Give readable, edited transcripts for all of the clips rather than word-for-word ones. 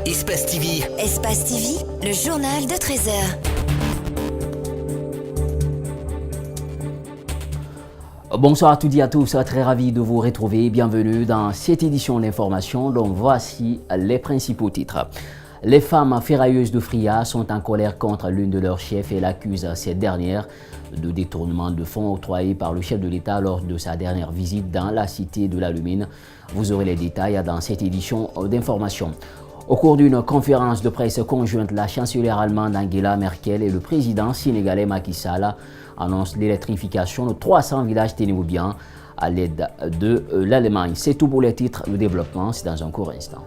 Espace TV. Espace TV, le journal de 13h. Bonsoir à toutes et à tous, très ravi de vous retrouver. Bienvenue dans cette édition d'information dont voici les principaux titres. Les femmes ferrailleuses de Fria sont en colère contre l'une de leurs chefs et l'accusent cette dernière de détournement de fonds octroyés par le chef de l'État lors de sa dernière visite dans la cité de l'Alumine. Vous aurez les détails dans cette édition d'information. Au cours d'une conférence de presse conjointe, la chancelière allemande Angela Merkel et le président sénégalais Macky Sall annoncent l'électrification de 300 villages ténéoubiens à l'aide de l'Allemagne. C'est tout pour les titres. Le développement, c'est dans un court instant.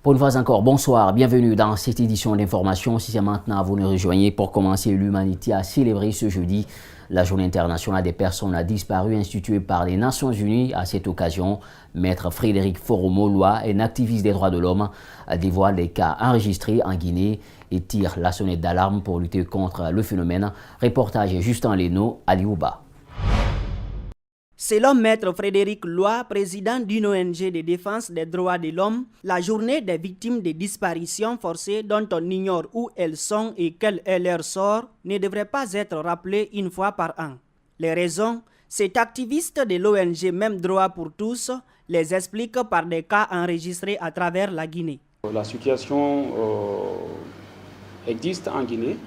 Pour une fois encore, bonsoir, bienvenue dans cette édition d'information. Si c'est maintenant vous nous rejoignez, pour commencer, l'humanité a célébré ce jeudi la journée internationale des personnes disparues instituée par les Nations Unies. À cette occasion, Maître Frédéric Foromo-Loa, un activiste des droits de l'homme, dévoile les cas enregistrés en Guinée et tire la sonnette d'alarme pour lutter contre le phénomène. Reportage Justin Leno, Aliouba. Selon Maître Frédéric Loa, président d'une ONG de défense des droits de l'homme, la journée des victimes de disparitions forcées dont on ignore où elles sont et quel est leur sort ne devrait pas être rappelée une fois par an. Les raisons, cet activiste de l'ONG Même Droit pour tous les explique par des cas enregistrés à travers la Guinée. La situation existe en Guinée.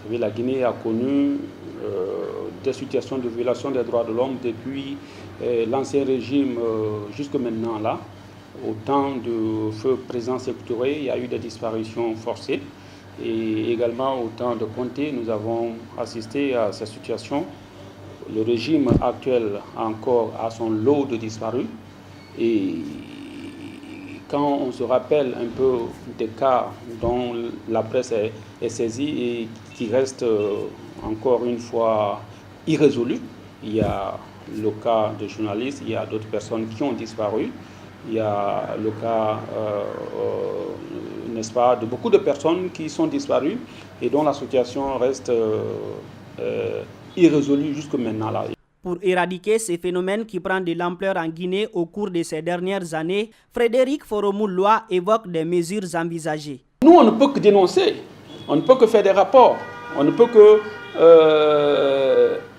Vous savez, la Guinée a connu des situations de violation des droits de l'homme depuis l'ancien régime jusque maintenant là. Au temps de feu président Sékou Touré, il y a eu des disparitions forcées. Et également au temps de Conté, nous avons assisté à ces situations. Le régime actuel encore a son lot de disparus. Et quand on se rappelle un peu des cas dont la presse est saisie et qui restent encore une fois irrésolus, il y a le cas de journalistes, il y a d'autres personnes qui ont disparu, il y a le cas, n'est-ce pas, de beaucoup de personnes qui sont disparues et dont la situation reste irrésolue jusque maintenant là. Pour éradiquer ces phénomènes qui prennent de l'ampleur en Guinée au cours de ces dernières années, Frédéric Foromo-Loa évoque des mesures envisagées. Nous, on ne peut que dénoncer, on ne peut que faire des rapports, on ne peut que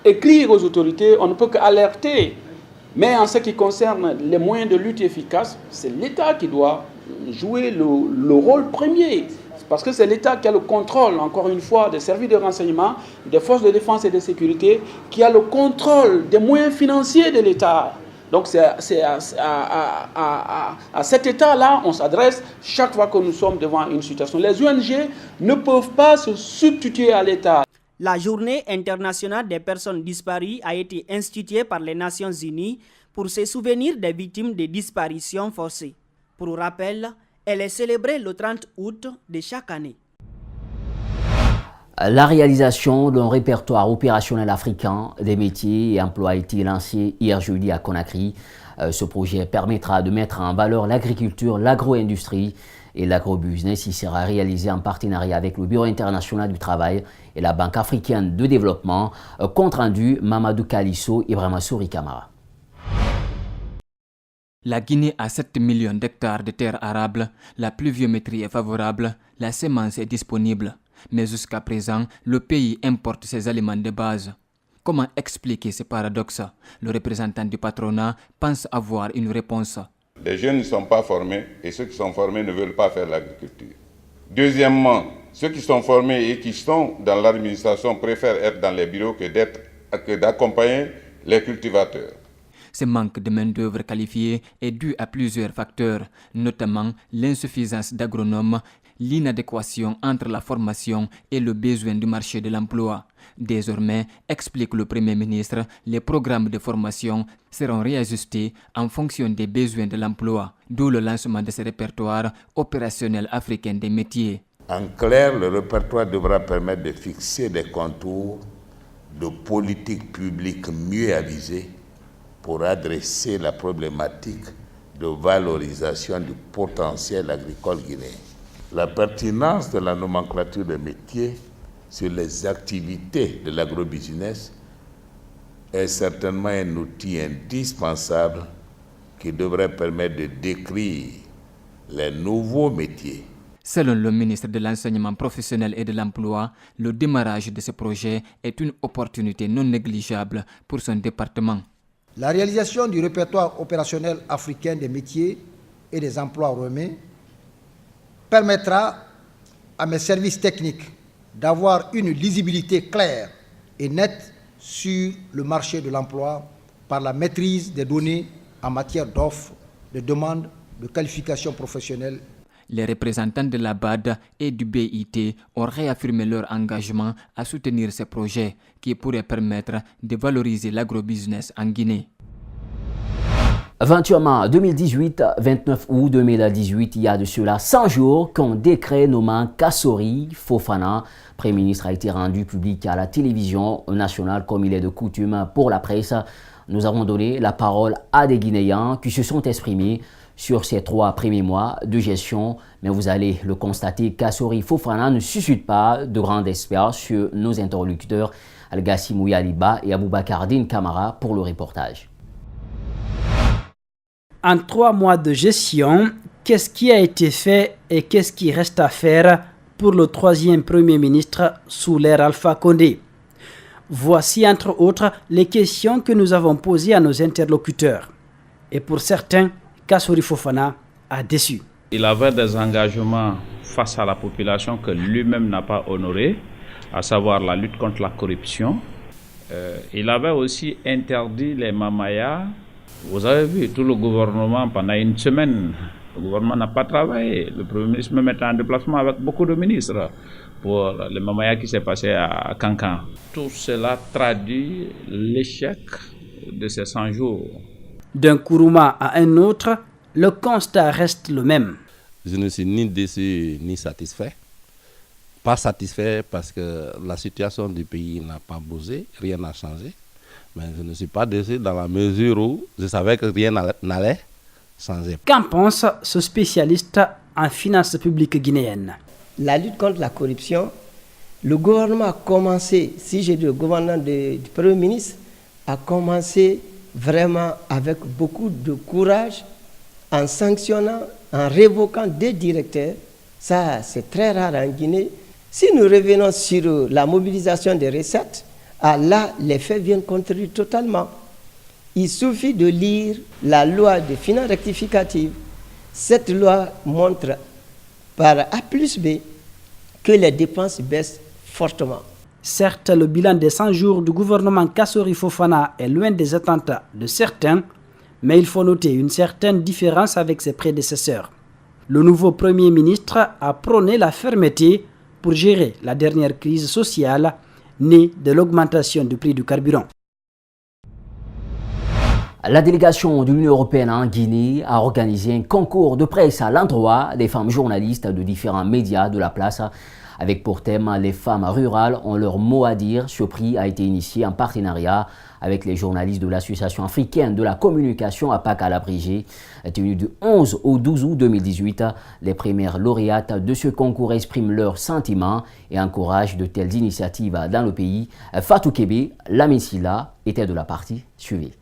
écrire aux autorités, on ne peut qu'alerter. Mais en ce qui concerne les moyens de lutte efficaces, c'est l'État qui doit jouer le rôle premier. Parce que c'est l'État qui a le contrôle, encore une fois, des services de renseignement, des forces de défense et de sécurité, qui a le contrôle des moyens financiers de l'État. Donc c'est à cet État-là on s'adresse chaque fois que nous sommes devant une situation. Les ONG ne peuvent pas se substituer à l'État. La journée internationale des personnes disparues a été instituée par les Nations Unies pour se souvenir des victimes de disparitions forcées. Pour rappel, elle est célébrée le 30 août de chaque année. La réalisation d'un répertoire opérationnel africain des métiers et emplois a été lancée hier jeudi à Conakry. Ce projet permettra de mettre en valeur l'agriculture, l'agro-industrie et l'agrobusiness. Il sera réalisé en partenariat avec le Bureau international du travail et la Banque africaine de développement. Compte rendu, Mamadou Kalisso et Ibrahima Souri Kamara. La Guinée a 7 millions d'hectares de terres arables, la pluviométrie est favorable, la semence est disponible. Mais jusqu'à présent, le pays importe ses aliments de base. Comment expliquer ce paradoxe? Le représentant du patronat pense avoir une réponse. Les jeunes ne sont pas formés et ceux qui sont formés ne veulent pas faire l'agriculture. Deuxièmement, ceux qui sont formés et qui sont dans l'administration préfèrent être dans les bureaux que d'accompagner les cultivateurs. Ce manque de main-d'œuvre qualifiée est dû à plusieurs facteurs, notamment l'insuffisance d'agronomes, l'inadéquation entre la formation et le besoin du marché de l'emploi. Désormais, explique le Premier ministre, les programmes de formation seront réajustés en fonction des besoins de l'emploi, d'où le lancement de ce répertoire opérationnel africain des métiers. En clair, le répertoire devra permettre de fixer des contours de politiques publiques mieux avisées pour adresser la problématique de valorisation du potentiel agricole guinéen. La pertinence de la nomenclature des métiers sur les activités de l'agrobusiness est certainement un outil indispensable qui devrait permettre de décrire les nouveaux métiers. Selon le ministre de l'Enseignement professionnel et de l'Emploi, le démarrage de ce projet est une opportunité non négligeable pour son département. La réalisation du répertoire opérationnel africain des métiers et des emplois romains permettra à mes services techniques d'avoir une lisibilité claire et nette sur le marché de l'emploi par la maîtrise des données en matière d'offres, de demandes, de qualifications professionnelles. Les représentants de la BAD et du BIT ont réaffirmé leur engagement à soutenir ces projets qui pourraient permettre de valoriser l'agrobusiness en Guinée. 21 mars 2018, 29 août 2018, il y a de cela 100 jours qu'un décret nommant Kassori Fofana, Premier ministre, a été rendu public à la télévision nationale comme il est de coutume pour la presse. Nous avons donné la parole à des Guinéens qui se sont exprimés sur ces 3 premiers mois de gestion, mais vous allez le constater, Kassori Fofana ne suscite pas de grand espoir sur nos interlocuteurs Al-Gassi Mouyaliba et Aboubakar Din Kamara pour le reportage. En 3 mois de gestion, qu'est-ce qui a été fait et qu'est-ce qui reste à faire pour le 3e Premier ministre sous l'ère Alpha Condé? Voici entre autres les questions que nous avons posées à nos interlocuteurs. Et pour certains, Kassori Fofana a déçu. Il avait des engagements face à la population que lui-même n'a pas honorés, à savoir la lutte contre la corruption. Il avait aussi interdit les mamayas. Vous avez vu, tout le gouvernement, pendant une semaine, le gouvernement n'a pas travaillé. Le Premier ministre même était en déplacement avec beaucoup de ministres pour le mamaya qui s'est passé à Cancan. Tout cela traduit l'échec de ces 100 jours. D'un Kourouma à un autre, le constat reste le même. Je ne suis ni déçu ni satisfait. Pas satisfait parce que la situation du pays n'a pas bougé, rien n'a changé. Mais je ne suis pas déçu dans la mesure où je savais que rien n'allait changer. Qu'en pense ce spécialiste en finances publiques guinéennes? La lutte contre la corruption, le gouvernement a commencé, si j'ai dit le gouvernement du Premier ministre, a commencé vraiment avec beaucoup de courage en sanctionnant, en révoquant des directeurs. Ça, c'est très rare en Guinée. Si nous revenons sur la mobilisation des recettes, là, les faits viennent contredire totalement. Il suffit de lire la loi de finances rectificatives. Cette loi montre par A plus B que les dépenses baissent fortement. Certes, le bilan des 100 jours du gouvernement Kassori Fofana est loin des attentes de certains, mais il faut noter une certaine différence avec ses prédécesseurs. Le nouveau Premier ministre a prôné la fermeté pour gérer la dernière crise sociale née de l'augmentation du prix du carburant. La délégation de l'Union européenne en Guinée a organisé un concours de presse à l'endroit des femmes journalistes de différents médias de la place, avec pour thème « Les femmes rurales ont leur mot à dire ». Ce prix a été initié en partenariat avec les journalistes de l'Association africaine de la communication APAC à l'abrégé. Tenu du 11 au 12 août 2018, les premières lauréates de ce concours expriment leurs sentiments et encouragent de telles initiatives dans le pays. Fatou Kébé, Lamine Silla était de la partie. Suivez.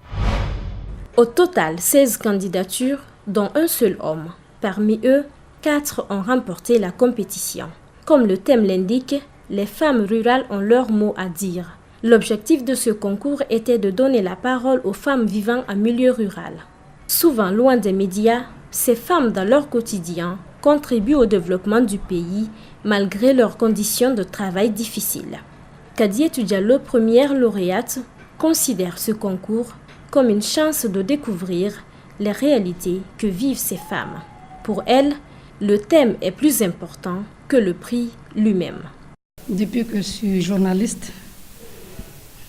Au total, 16 candidatures, dont un seul homme. Parmi eux, 4 ont remporté la compétition. Comme le thème l'indique, les femmes rurales ont leur mot à dire. L'objectif de ce concours était de donner la parole aux femmes vivant en milieu rural. Souvent loin des médias, ces femmes dans leur quotidien contribuent au développement du pays malgré leurs conditions de travail difficiles. Kadietou Diallo, première lauréate, considère ce concours comme une chance de découvrir les réalités que vivent ces femmes. Pour elle, le thème est plus important que le prix lui-même. Depuis que je suis journaliste,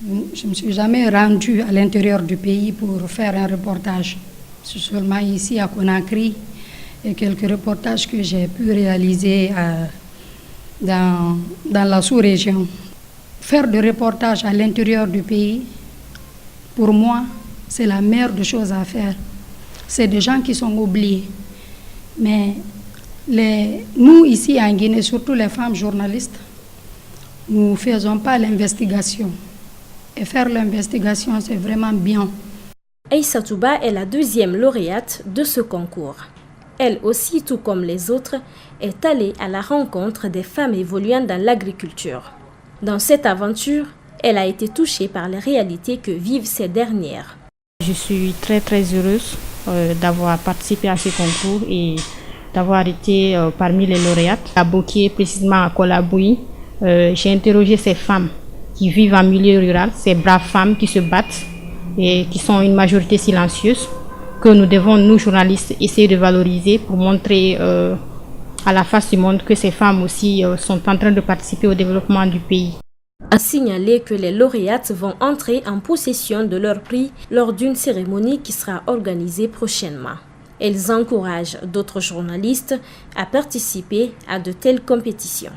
je ne me suis jamais rendue à l'intérieur du pays pour faire un reportage. C'est seulement ici à Conakry et quelques reportages que j'ai pu réaliser dans la sous-région. Faire des reportages à l'intérieur du pays, pour moi, c'est la meilleure des choses à faire. C'est des gens qui sont oubliés. Mais nous, ici en Guinée, surtout les femmes journalistes, nous ne faisons pas l'investigation. et faire l'investigation, c'est vraiment bien. Aïssa Touba est la deuxième lauréate de ce concours. Elle aussi, tout comme les autres, est allée à la rencontre des femmes évoluant dans l'agriculture. Dans cette aventure, elle a été touchée par les réalités que vivent ces dernières. Je suis très heureuse d'avoir participé à ce concours et d'avoir été parmi les lauréates. À Boké, précisément à Kolaboui, j'ai interrogé ces femmes qui vivent en milieu rural, ces braves femmes qui se battent et qui sont une majorité silencieuse, que nous devons, nous journalistes, essayer de valoriser pour montrer à la face du monde que ces femmes aussi sont en train de participer au développement du pays. A signaler que les lauréates vont entrer en possession de leur prix lors d'une cérémonie qui sera organisée prochainement. Elles encouragent d'autres journalistes à participer à de telles compétitions.